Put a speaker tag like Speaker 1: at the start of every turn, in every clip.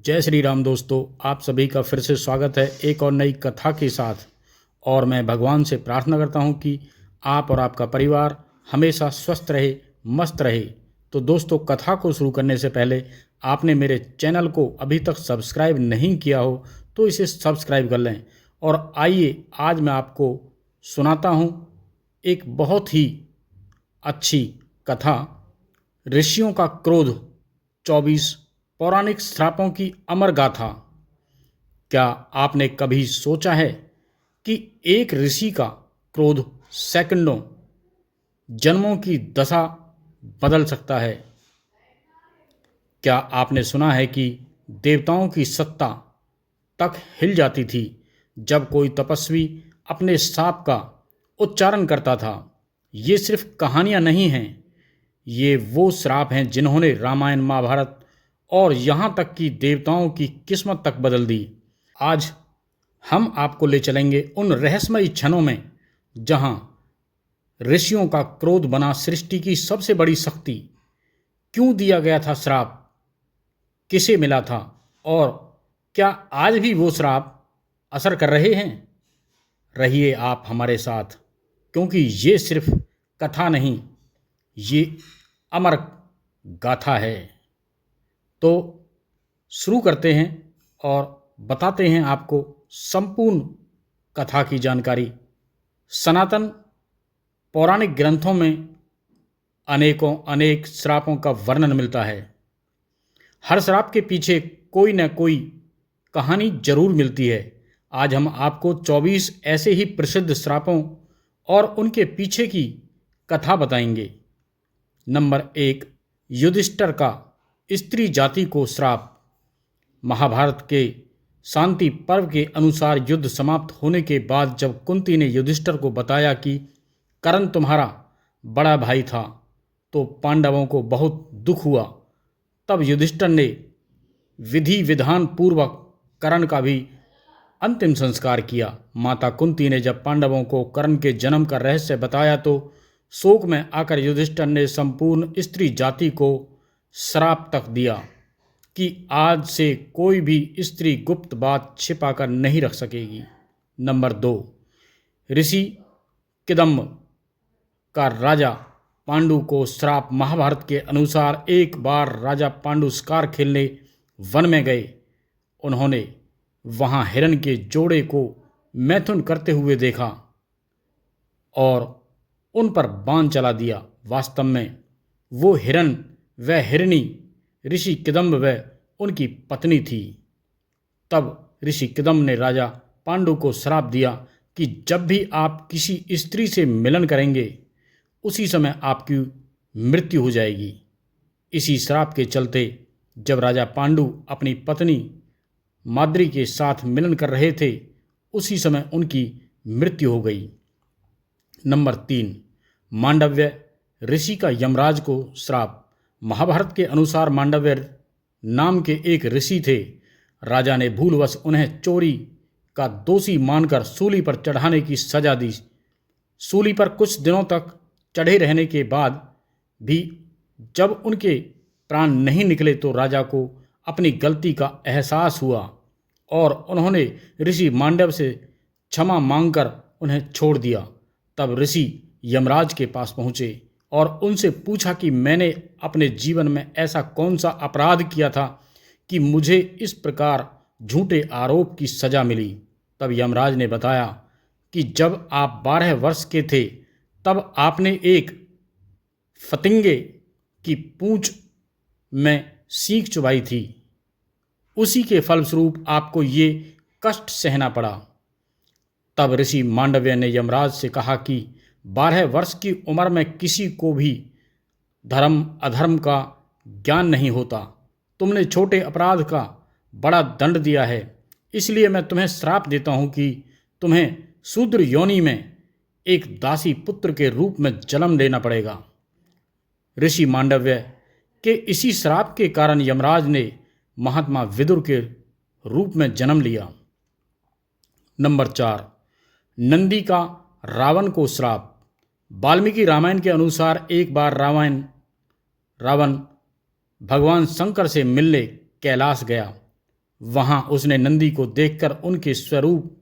Speaker 1: जय श्री राम दोस्तों, आप सभी का फिर से स्वागत है एक और नई कथा के साथ। और मैं भगवान से प्रार्थना करता हूं कि आप और आपका परिवार हमेशा स्वस्थ रहे, मस्त रहे। तो दोस्तों, कथा को शुरू करने से पहले आपने मेरे चैनल को अभी तक सब्सक्राइब नहीं किया हो तो इसे सब्सक्राइब कर लें। और आइए आज मैं आपको सुनाता हूं एक बहुत ही अच्छी कथा, ऋषियों का क्रोध 24 पौराणिक श्रापों की अमर गाथा। क्या आपने कभी सोचा है कि एक ऋषि का क्रोध सेकंडों, जन्मों की दशा बदल सकता है? क्या आपने सुना है कि देवताओं की सत्ता तक हिल जाती थी जब कोई तपस्वी अपने शाप का उच्चारण करता था? ये सिर्फ कहानियां नहीं हैं, ये वो श्राप हैं जिन्होंने रामायण, महाभारत और यहाँ तक कि देवताओं की किस्मत तक बदल दी। आज हम आपको ले चलेंगे उन रहस्यमयी क्षणों में जहाँ ऋषियों का क्रोध बना सृष्टि की सबसे बड़ी शक्ति। क्यों दिया गया था श्राप, किसे मिला था, और क्या आज भी वो श्राप असर कर रहे हैं? रहिए आप हमारे साथ, क्योंकि ये सिर्फ कथा नहीं, ये अमर गाथा है। तो शुरू करते हैं और बताते हैं आपको संपूर्ण कथा की जानकारी। सनातन पौराणिक ग्रंथों में अनेक श्रापों का वर्णन मिलता है। हर श्राप के पीछे कोई न कोई कहानी जरूर मिलती है। आज हम आपको 24 ऐसे ही प्रसिद्ध श्रापों और उनके पीछे की कथा बताएंगे। नंबर 1, युधिष्ठिर का स्त्री जाति को श्राप। महाभारत के शांति पर्व के अनुसार युद्ध समाप्त होने के बाद जब कुंती ने युधिष्ठिर को बताया कि कर्ण तुम्हारा बड़ा भाई था, तो पांडवों को बहुत दुख हुआ। तब युधिष्ठिर ने विधि विधान पूर्वक कर्ण का भी अंतिम संस्कार किया। माता कुंती ने जब पांडवों को कर्ण के जन्म का रहस्य बताया तो शोक में आकर युधिष्ठिर ने संपूर्ण स्त्री जाति को श्राप तक दिया कि आज से कोई भी स्त्री गुप्त बात छिपा कर नहीं रख सकेगी। नंबर 2, ऋषि किदम्ब का राजा पांडु को श्राप। महाभारत के अनुसार एक बार राजा पांडु शिकार खेलने वन में गए। उन्होंने वहां हिरण के जोड़े को मैथुन करते हुए देखा और उन पर बाण चला दिया। वास्तव में वो हिरण व हिरणी ऋषि किदम्ब व उनकी पत्नी थी। तब ऋषि किदम्ब ने राजा पांडु को श्राप दिया कि जब भी आप किसी स्त्री से मिलन करेंगे उसी समय आपकी मृत्यु हो जाएगी। इसी श्राप के चलते जब राजा पांडु अपनी पत्नी माद्री के साथ मिलन कर रहे थे उसी समय उनकी मृत्यु हो गई। नंबर 3, मांडव्य ऋषि का यमराज को श्राप। महाभारत के अनुसार मांडव्य नाम के एक ऋषि थे। राजा ने भूलवश उन्हें चोरी का दोषी मानकर सूली पर चढ़ाने की सजा दी। सूली पर कुछ दिनों तक चढ़े रहने के बाद भी जब उनके प्राण नहीं निकले तो राजा को अपनी गलती का एहसास हुआ और उन्होंने ऋषि मांडव से क्षमा मांगकर उन्हें छोड़ दिया। तब ऋषि यमराज के पास पहुँचे और उनसे पूछा कि मैंने अपने जीवन में ऐसा कौन सा अपराध किया था कि मुझे इस प्रकार झूठे आरोप की सजा मिली। तब यमराज ने बताया कि जब आप 12 वर्ष के थे तब आपने एक फतिंगे की पूंछ में सींग चुभाई थी। उसी के फलस्वरूप आपको ये कष्ट सहना पड़ा। तब ऋषि मांडव्य ने यमराज से कहा कि 12 वर्ष की उम्र में किसी को भी धर्म अधर्म का ज्ञान नहीं होता। तुमने छोटे अपराध का बड़ा दंड दिया है, इसलिए मैं तुम्हें श्राप देता हूँ कि तुम्हें शूद्र योनि में एक दासी पुत्र के रूप में जन्म लेना पड़ेगा। ऋषि मांडव्य के इसी श्राप के कारण यमराज ने महात्मा विदुर के रूप में जन्म लिया। नंबर 4, नंदी का रावण को श्राप। वाल्मीकि रामायण के अनुसार एक बार रावण भगवान शंकर से मिलने कैलाश गया। वहां उसने नंदी को देखकर उनके स्वरूप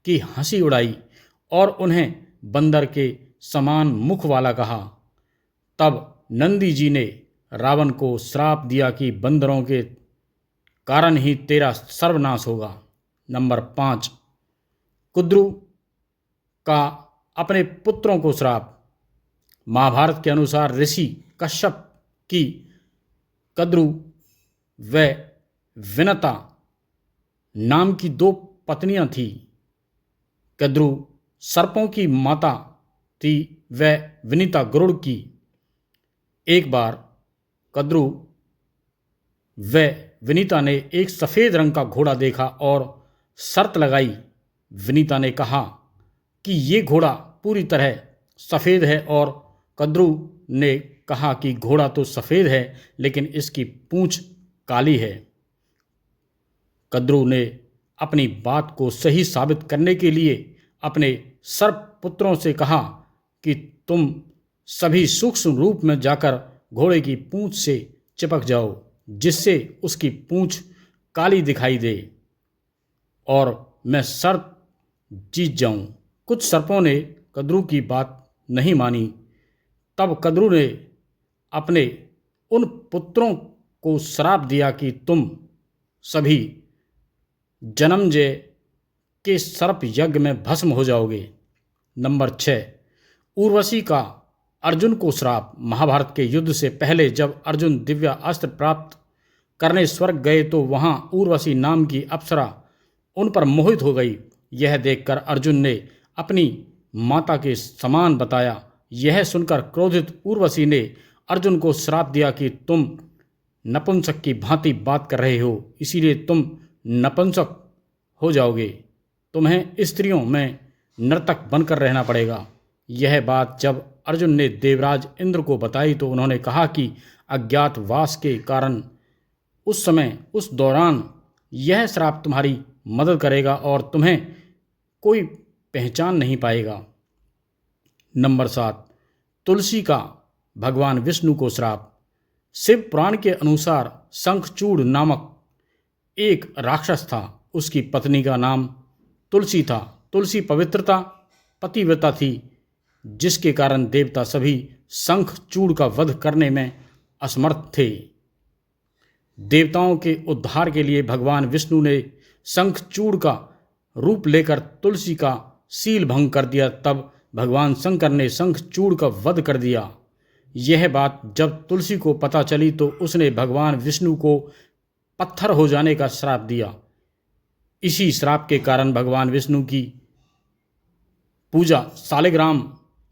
Speaker 1: की हंसी उड़ाई और उन्हें बंदर के समान मुख वाला कहा। तब नंदी जी ने रावण को श्राप दिया कि बंदरों के कारण ही तेरा सर्वनाश होगा। नंबर 5, कुद्रु का अपने पुत्रों को श्राप। महाभारत के अनुसार ऋषि कश्यप की कद्रु व विनता नाम की 2 पत्नियां थीं। कद्रु सर्पों की माता थी व विनीता गरुड़ की। एक बार कद्रु व विनीता ने एक सफ़ेद रंग का घोड़ा देखा और शर्त लगाई। विनीता ने कहा कि ये घोड़ा पूरी तरह सफ़ेद है और कद्रु ने कहा कि घोड़ा तो सफ़ेद है लेकिन इसकी पूंछ काली है। कद्रु ने अपनी बात को सही साबित करने के लिए अपने सर्प पुत्रों से कहा कि तुम सभी सूक्ष्म रूप में जाकर घोड़े की पूंछ से चिपक जाओ जिससे उसकी पूंछ काली दिखाई दे और मैं शर्त जीत जाऊं। कुछ सर्पों ने कद्रु की बात नहीं मानी। तब कद्रु ने अपने उन पुत्रों को श्राप दिया कि तुम सभी जन्मजय के सर्प यज्ञ में भस्म हो जाओगे। नंबर 6, उर्वशी का अर्जुन को श्राप। महाभारत के युद्ध से पहले जब अर्जुन दिव्य अस्त्र प्राप्त करने स्वर्ग गए तो वहां उर्वशी नाम की अप्सरा उन पर मोहित हो गई। यह देखकर अर्जुन ने अपनी माता के समान बताया। यह सुनकर क्रोधित उर्वशी ने अर्जुन को श्राप दिया कि तुम नपुंसक की भांति बात कर रहे हो, इसीलिए तुम नपुंसक हो जाओगे। तुम्हें स्त्रियों में नर्तक बनकर रहना पड़ेगा। यह बात जब अर्जुन ने देवराज इंद्र को बताई तो उन्होंने कहा कि अज्ञातवास के कारण उस दौरान यह श्राप तुम्हारी मदद करेगा और तुम्हें कोई पहचान नहीं पाएगा। नंबर 7, तुलसी का भगवान विष्णु को श्राप। शिव पुराण के अनुसार शंखचूड़ नामक एक राक्षस था। उसकी पत्नी का नाम तुलसी था। तुलसी पवित्रता, पतिव्रता थी, जिसके कारण देवता सभी शंखचूड़ का वध करने में असमर्थ थे। देवताओं के उद्धार के लिए भगवान विष्णु ने शंखचूड़ का रूप लेकर तुलसी का शील भंग कर दिया। तब भगवान शंकर ने शंखचूड़ का वध कर दिया। यह बात जब तुलसी को पता चली तो उसने भगवान विष्णु को पत्थर हो जाने का श्राप दिया। इसी श्राप के कारण भगवान विष्णु की पूजा शालिग्राम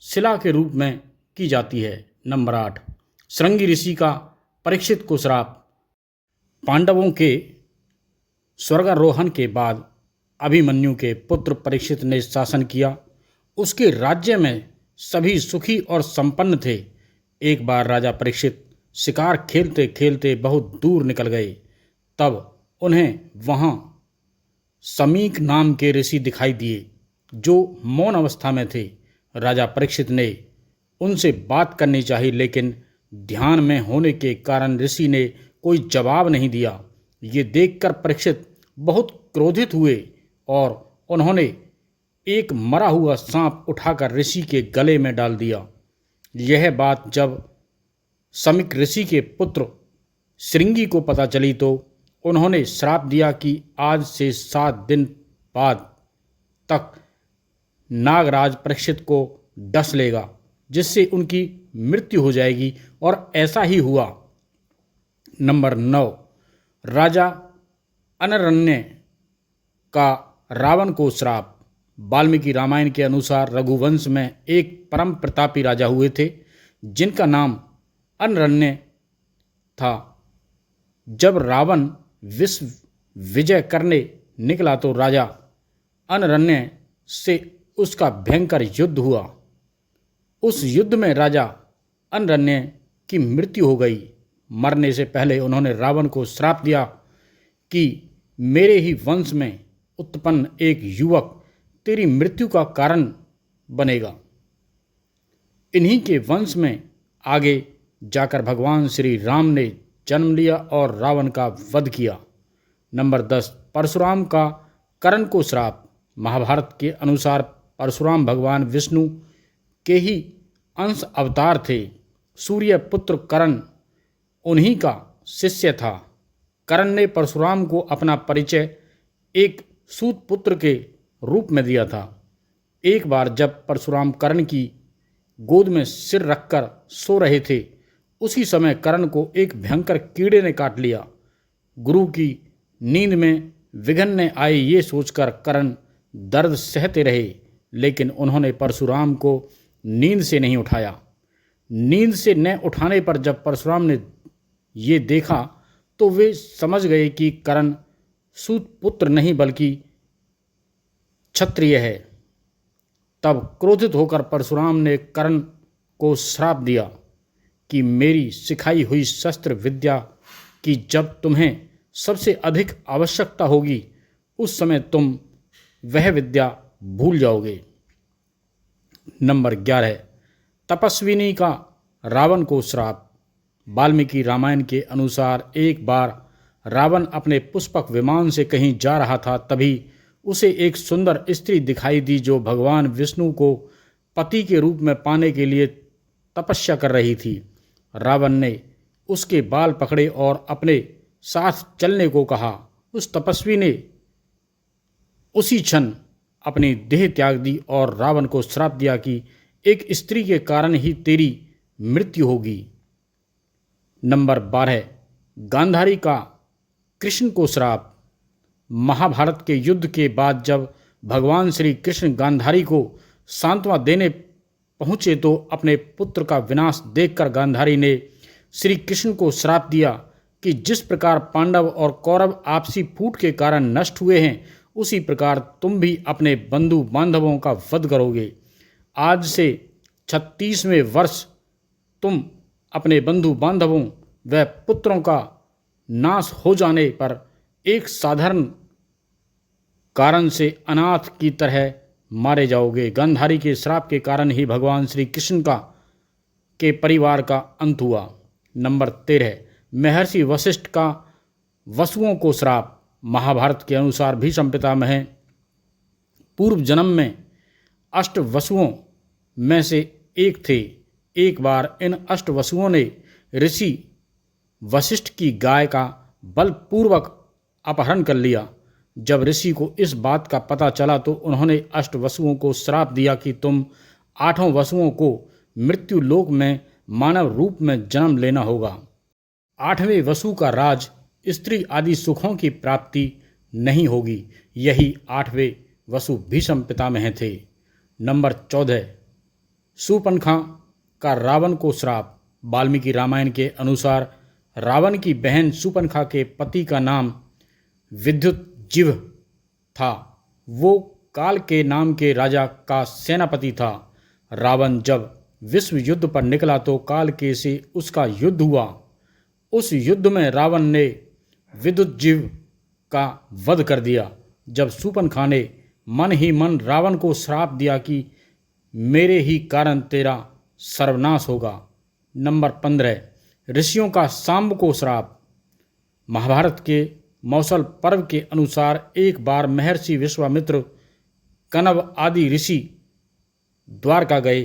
Speaker 1: शिला के रूप में की जाती है। नंबर 8, श्रृंगी ऋषि का परीक्षित को श्राप। पांडवों के स्वर्गारोहण के बाद अभिमन्यु के पुत्र परीक्षित ने शासन किया। उसके राज्य में सभी सुखी और संपन्न थे। एक बार राजा परीक्षित शिकार खेलते खेलते बहुत दूर निकल गए। तब उन्हें वहाँ समीक नाम के ऋषि दिखाई दिए जो मौन अवस्था में थे। राजा परीक्षित ने उनसे बात करनी चाहिए लेकिन ध्यान में होने के कारण ऋषि ने कोई जवाब नहीं दिया। ये देखकर परीक्षित बहुत क्रोधित हुए और उन्होंने एक मरा हुआ सांप उठाकर ऋषि के गले में डाल दिया। यह बात जब समीक ऋषि के पुत्र श्रृंगी को पता चली तो उन्होंने श्राप दिया कि आज से 7 दिन बाद तक नागराज परीक्षित को डस लेगा जिससे उनकी मृत्यु हो जाएगी और ऐसा ही हुआ। नंबर 9, राजा अनरण्य का रावण को श्राप। वाल्मीकि रामायण के अनुसार रघुवंश में एक परम प्रतापी राजा हुए थे जिनका नाम अनरण्य था। जब रावण विश्व विजय करने निकला तो राजा अनरण्य से उसका भयंकर युद्ध हुआ। उस युद्ध में राजा अनरण्य की मृत्यु हो गई। मरने से पहले उन्होंने रावण को श्राप दिया कि मेरे ही वंश में उत्पन्न एक युवक तेरी मृत्यु का कारण बनेगा। इन्हीं के वंश में आगे जाकर भगवान श्री राम ने जन्म लिया और रावण का वध किया। नंबर 10, परशुराम का कर्ण को श्राप। महाभारत के अनुसार परशुराम भगवान विष्णु के ही अंश अवतार थे। सूर्य पुत्र कर्ण उन्हीं का शिष्य था। कर्ण ने परशुराम को अपना परिचय एक सूत पुत्र के रूप में दिया था। एक बार जब परशुराम कर्ण की गोद में सिर रखकर सो रहे थे, उसी समय कर्ण को एक भयंकर कीड़े ने काट लिया। गुरु की नींद में विघ्न आए ये सोचकर कर्ण दर्द सहते रहे, लेकिन उन्होंने परशुराम को नींद से नहीं उठाया। नींद से न उठाने पर जब परशुराम ने ये देखा तो वे समझ गए कि कर्ण सूत पुत्र नहीं बल्कि क्षत्रिय है। तब क्रोधित होकर परशुराम ने कर्ण को श्राप दिया कि मेरी सिखाई हुई शस्त्र विद्या की जब तुम्हें सबसे अधिक आवश्यकता होगी, उस समय तुम वह विद्या भूल जाओगे। नंबर 11, तपस्विनी का रावण को श्राप। वाल्मीकि रामायण के अनुसार एक बार रावण अपने पुष्पक विमान से कहीं जा रहा था। तभी उसे एक सुंदर स्त्री दिखाई दी जो भगवान विष्णु को पति के रूप में पाने के लिए तपस्या कर रही थी। रावण ने उसके बाल पकड़े और अपने साथ चलने को कहा। उस तपस्वी ने उसी क्षण अपनी देह त्याग दी और रावण को श्राप दिया कि एक स्त्री के कारण ही तेरी मृत्यु होगी। नंबर 12, गांधारी का कृष्ण को श्राप। महाभारत के युद्ध के बाद जब भगवान श्री कृष्ण गांधारी को सांत्वना देने पहुँचे तो अपने पुत्र का विनाश देखकर गांधारी ने श्री कृष्ण को श्राप दिया कि जिस प्रकार पांडव और कौरव आपसी फूट के कारण नष्ट हुए हैं, उसी प्रकार तुम भी अपने बंधु बांधवों का वध करोगे। आज से 36वें वर्ष तुम अपने बंधु बांधवों व पुत्रों का नाश हो जाने पर एक साधारण कारण से अनाथ की तरह मारे जाओगे। गांधारी के श्राप के कारण ही भगवान श्री कृष्ण के परिवार का अंत हुआ। नंबर 13, महर्षि वशिष्ठ का वसुओं को श्राप। महाभारत के अनुसार भीष्म पितामह पूर्व जन्म में अष्ट वसुओं में से एक थे। एक बार इन अष्ट वसुओं ने ऋषि वशिष्ठ की गाय का बलपूर्वक अपहरण कर लिया। जब ऋषि को इस बात का पता चला तो उन्होंने अष्ट वसुओं को श्राप दिया कि तुम 8वें वसुओं को मृत्यु लोक में मानव रूप में जन्म लेना होगा। 8वें वसु का राज स्त्री आदि सुखों की प्राप्ति नहीं होगी। यही 8वें वसु भीष्म पितामह थे। नंबर 14, शूर्पणखा का रावण को श्राप। वाल्मीकि रामायण के अनुसार रावण की बहन शूर्पणखा के पति का नाम विद्युतजिह्व था। वो काल के नाम के राजा का सेनापति था। रावण जब विश्व युद्ध पर निकला तो काल के से उसका युद्ध हुआ। उस युद्ध में रावण ने विद्युतजिह्व का वध कर दिया। जब शूर्पणखा ने मन ही मन रावण को श्राप दिया कि मेरे ही कारण तेरा सर्वनाश होगा। नंबर 15, ऋषियों का सांब को श्राप। महाभारत के मौसल पर्व के अनुसार एक बार महर्षि विश्वामित्र, कण्व आदि ऋषि द्वारका गए।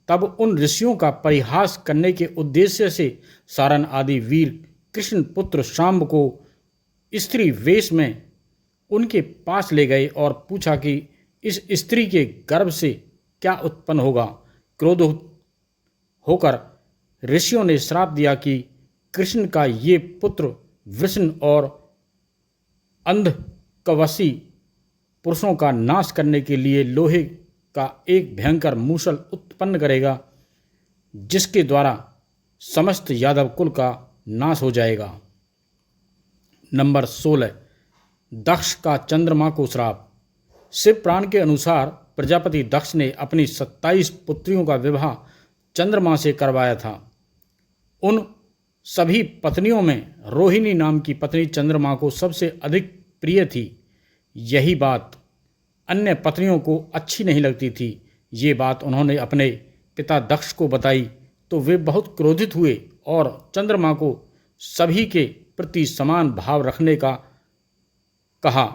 Speaker 1: तब उन ऋषियों का परिहास करने के उद्देश्य से सारन आदि वीर कृष्ण पुत्र सांब को स्त्री वेश में उनके पास ले गए और पूछा कि इस स्त्री के गर्भ से क्या उत्पन्न होगा। क्रोध होकर ऋषियों ने श्राप दिया कि कृष्ण का ये पुत्र वृषण और अंधकवशी पुरुषों का नाश करने के लिए लोहे का एक भयंकर मूसल उत्पन्न करेगा, जिसके द्वारा समस्त यादव कुल का नाश हो जाएगा। नंबर 16, दक्ष का चंद्रमा को श्राप। शिव पुराण के अनुसार प्रजापति दक्ष ने अपनी 27 पुत्रियों का विवाह चंद्रमा से करवाया था। उन सभी पत्नियों में रोहिणी नाम की पत्नी चंद्रमा को सबसे अधिक प्रिय थी। यही बात अन्य पत्नियों को अच्छी नहीं लगती थी। ये बात उन्होंने अपने पिता दक्ष को बताई तो वे बहुत क्रोधित हुए और चंद्रमा को सभी के प्रति समान भाव रखने का कहा,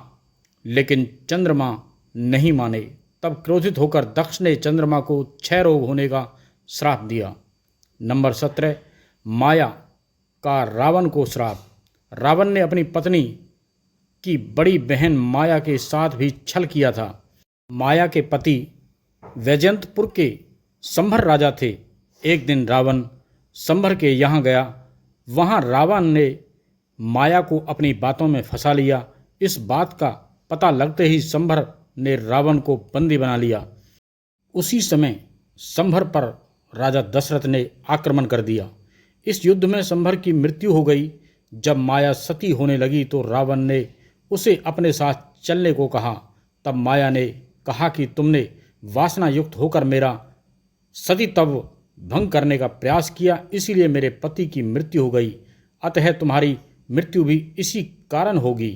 Speaker 1: लेकिन चंद्रमा नहीं माने। तब क्रोधित होकर दक्ष ने चंद्रमा को क्षय रोग होने का श्राप दिया। नंबर 17, माया का रावण को श्राप। रावण ने अपनी पत्नी की बड़ी बहन माया के साथ भी छल किया था। माया के पति वैजयंतपुर के संभर राजा थे। एक दिन रावण संभर के यहाँ गया। वहाँ रावण ने माया को अपनी बातों में फंसा लिया। इस बात का पता लगते ही संभर ने रावण को बंदी बना लिया। उसी समय संभर पर राजा दशरथ ने आक्रमण कर दिया। इस युद्ध में संभर की मृत्यु हो गई। जब माया सती होने लगी तो रावण ने उसे अपने साथ चलने को कहा। तब माया ने कहा कि तुमने वासना युक्त होकर मेरा सतीत्व भंग करने का प्रयास किया, इसीलिए मेरे पति की मृत्यु हो गई। अतः तुम्हारी मृत्यु भी इसी कारण होगी।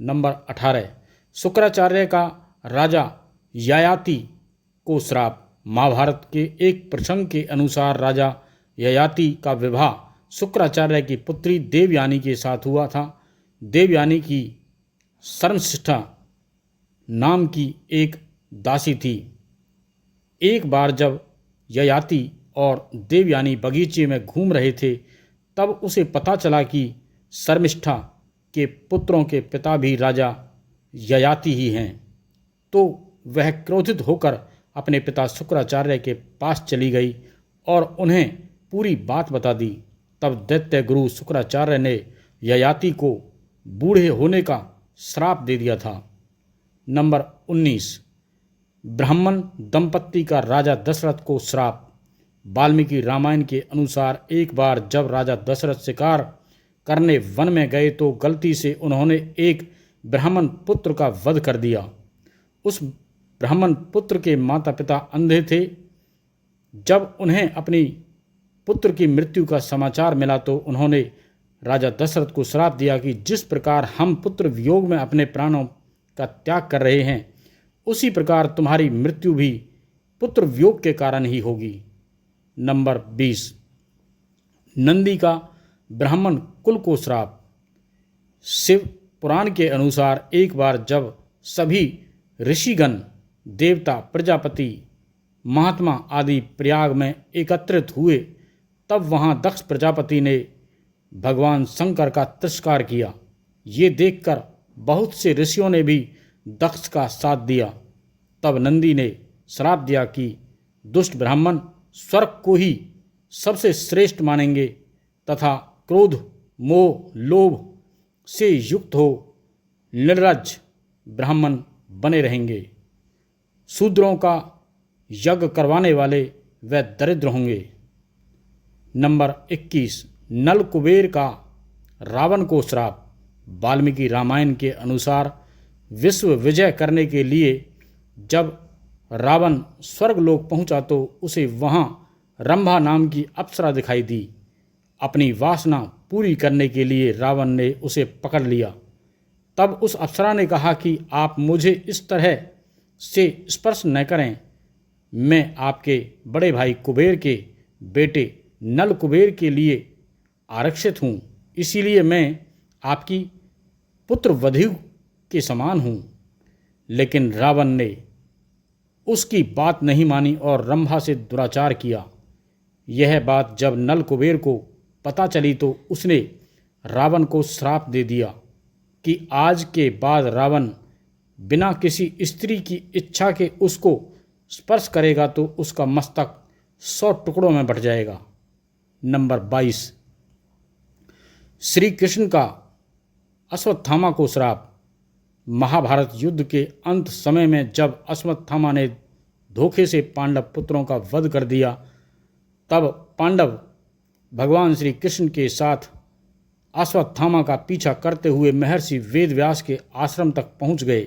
Speaker 1: नंबर 18, शुक्राचार्य का राजा ययाति को श्राप। महाभारत के एक प्रसंग के अनुसार राजा ययाति का विवाह शुक्राचार्य की पुत्री देवयानी के साथ हुआ था। देवयानी की शर्मशिष्ठा नाम की एक दासी थी। एक बार जब ययाति और देवयानी बगीचे में घूम रहे थे, तब उसे पता चला कि शर्मिष्ठा के पुत्रों के पिता भी राजा ययाति ही हैं। तो वह क्रोधित होकर अपने पिता शुक्राचार्य के पास चली गई और उन्हें पूरी बात बता दी। तब दैत्य गुरु शुक्राचार्य ने ययाति को बूढ़े होने का श्राप दे दिया था। नंबर 19, ब्राह्मण दंपत्ति का राजा दशरथ को श्राप। वाल्मीकि रामायण के अनुसार एक बार जब राजा दशरथ शिकार करने वन में गए तो गलती से उन्होंने एक ब्राह्मण पुत्र का वध कर दिया। उस ब्राह्मण पुत्र के माता पिता अंधे थे। जब उन्हें अपनी पुत्र की मृत्यु का समाचार मिला तो उन्होंने राजा दशरथ को श्राप दिया कि जिस प्रकार हम पुत्र वियोग में अपने प्राणों का त्याग कर रहे हैं, उसी प्रकार तुम्हारी मृत्यु भी पुत्र वियोग के कारण ही होगी। नंबर 20, नंदी का ब्राह्मण कुल को श्राप। शिव पुराण के अनुसार एक बार जब सभी ऋषिगण, देवता, प्रजापति, महात्मा आदि प्रयाग में एकत्रित हुए, तब वहाँ दक्ष प्रजापति ने भगवान शंकर का तिरस्कार किया। ये देखकर बहुत से ऋषियों ने भी दक्ष का साथ दिया। तब नंदी ने श्राप दिया कि दुष्ट ब्राह्मण स्वर्ग को ही सबसे श्रेष्ठ मानेंगे तथा क्रोध, मोह, लोभ से युक्त हो निर्लज्ज ब्राह्मण बने रहेंगे। शूद्रों का यज्ञ करवाने वाले वे दरिद्र होंगे। नंबर 21, नल कुबेर का रावण को श्राप। वाल्मीकि रामायण के अनुसार विश्व विजय करने के लिए जब रावण स्वर्गलोक पहुंचा तो उसे वहां रंभा नाम की अप्सरा दिखाई दी। अपनी वासना पूरी करने के लिए रावण ने उसे पकड़ लिया। तब उस अप्सरा ने कहा कि आप मुझे इस तरह से स्पर्श न करें, मैं आपके बड़े भाई कुबेर के बेटे नल कुबेर के लिए आरक्षित हूँ, इसीलिए मैं आपकी पुत्र वधू के समान हूँ। लेकिन रावण ने उसकी बात नहीं मानी और रंभा से दुराचार किया। यह बात जब नल कुबेर को पता चली तो उसने रावण को श्राप दे दिया कि आज के बाद रावण बिना किसी स्त्री की इच्छा के उसको स्पर्श करेगा तो उसका मस्तक 100 टुकड़ों में बट जाएगा। नंबर 22, श्री कृष्ण का अश्वत्थामा को श्राप। महाभारत युद्ध के अंत समय में जब अश्वत्थामा ने धोखे से पांडव पुत्रों का वध कर दिया, तब पांडव भगवान श्री कृष्ण के साथ अश्वत्थामा का पीछा करते हुए महर्षि वेदव्यास के आश्रम तक पहुंच गए।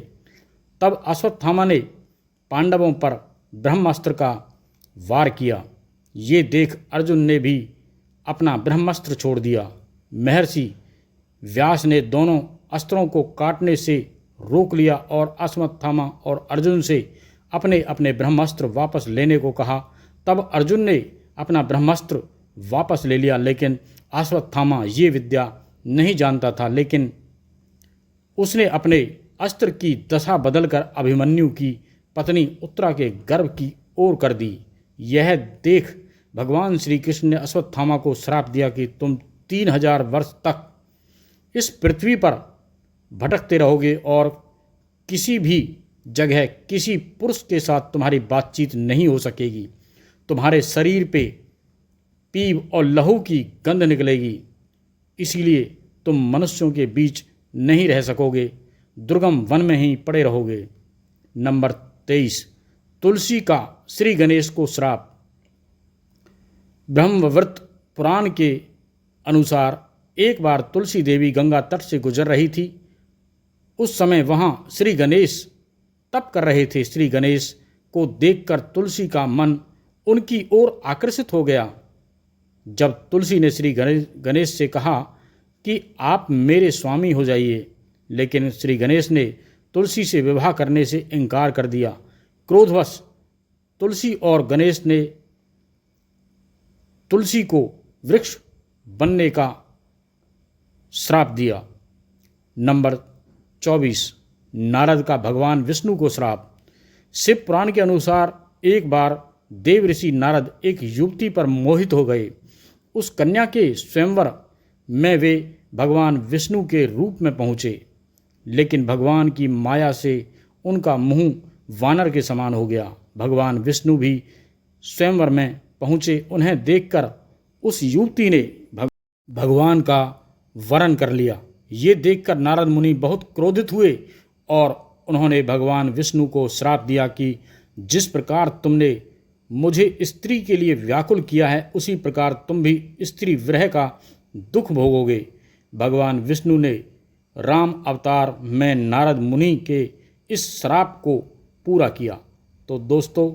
Speaker 1: तब अश्वत्थामा ने पांडवों पर ब्रह्मास्त्र का वार किया। ये देख अर्जुन ने भी अपना ब्रह्मास्त्र छोड़ दिया। महर्षि व्यास ने दोनों अस्त्रों को काटने से रोक लिया और अश्वत्थामा और अर्जुन से अपने अपने ब्रह्मास्त्र वापस लेने को कहा। तब अर्जुन ने अपना ब्रह्मास्त्र वापस ले लिया, लेकिन अश्वत्थामा ये विद्या नहीं जानता था, लेकिन उसने अपने अस्त्र की दशा बदलकर अभिमन्यु की पत्नी उत्तरा के गर्भ की ओर कर दी। यह देख भगवान श्री कृष्ण ने अश्वत्थामा को श्राप दिया कि तुम 3000 वर्ष तक इस पृथ्वी पर भटकते रहोगे और किसी भी जगह किसी पुरुष के साथ तुम्हारी बातचीत नहीं हो सकेगी। तुम्हारे शरीर पे पीप और लहू की गंध निकलेगी, इसीलिए तुम मनुष्यों के बीच नहीं रह सकोगे, दुर्गम वन में ही पड़े रहोगे। नंबर 23, तुलसी का श्री गणेश को श्राप। ब्रह्मवृत पुराण के अनुसार एक बार तुलसी देवी गंगा तट से गुजर रही थी। उस समय वहाँ श्री गणेश तप कर रहे थे। श्री गणेश को देखकर तुलसी का मन उनकी ओर आकर्षित हो गया। जब तुलसी ने श्री गणेश से कहा कि आप मेरे स्वामी हो जाइए, लेकिन श्री गणेश ने तुलसी से विवाह करने से इनकार कर दिया। क्रोधवश तुलसी और गणेश ने तुलसी को वृक्ष बनने का श्राप दिया। नंबर 24, नारद का भगवान विष्णु को श्राप। शिव पुराण के अनुसार एक बार देव ऋषि नारद एक युवती पर मोहित हो गए। उस कन्या के स्वयंवर में वे भगवान विष्णु के रूप में पहुँचे, लेकिन भगवान की माया से उनका मुंह वानर के समान हो गया। भगवान विष्णु भी स्वयंवर में पहुँचे। उन्हें देखकर उस युवती ने भगवान का वरण कर लिया। ये देखकर नारद मुनि बहुत क्रोधित हुए और उन्होंने भगवान विष्णु को श्राप दिया कि जिस प्रकार तुमने मुझे स्त्री के लिए व्याकुल किया है, उसी प्रकार तुम भी स्त्री विरह का दुख भोगोगे। भगवान विष्णु ने राम अवतार में नारद मुनि के इस श्राप को पूरा किया। तो दोस्तों,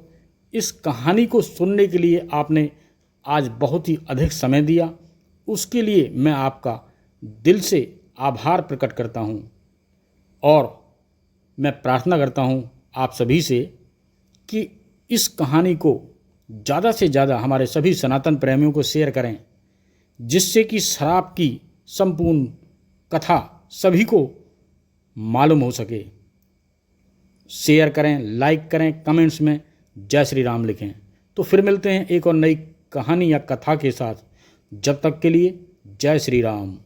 Speaker 1: इस कहानी को सुनने के लिए आपने आज बहुत ही अधिक समय दिया, उसके लिए मैं आपका दिल से आभार प्रकट करता हूँ और मैं प्रार्थना करता हूँ आप सभी से कि इस कहानी को ज़्यादा से ज़्यादा हमारे सभी सनातन प्रेमियों को शेयर करें, जिससे कि श्राप की संपूर्ण कथा सभी को मालूम हो सके। शेयर करें, लाइक करें, कमेंट्स में जय श्री राम लिखें। तो फिर मिलते हैं एक और नई कहानी या कथा के साथ। जब तक के लिए जय श्री राम।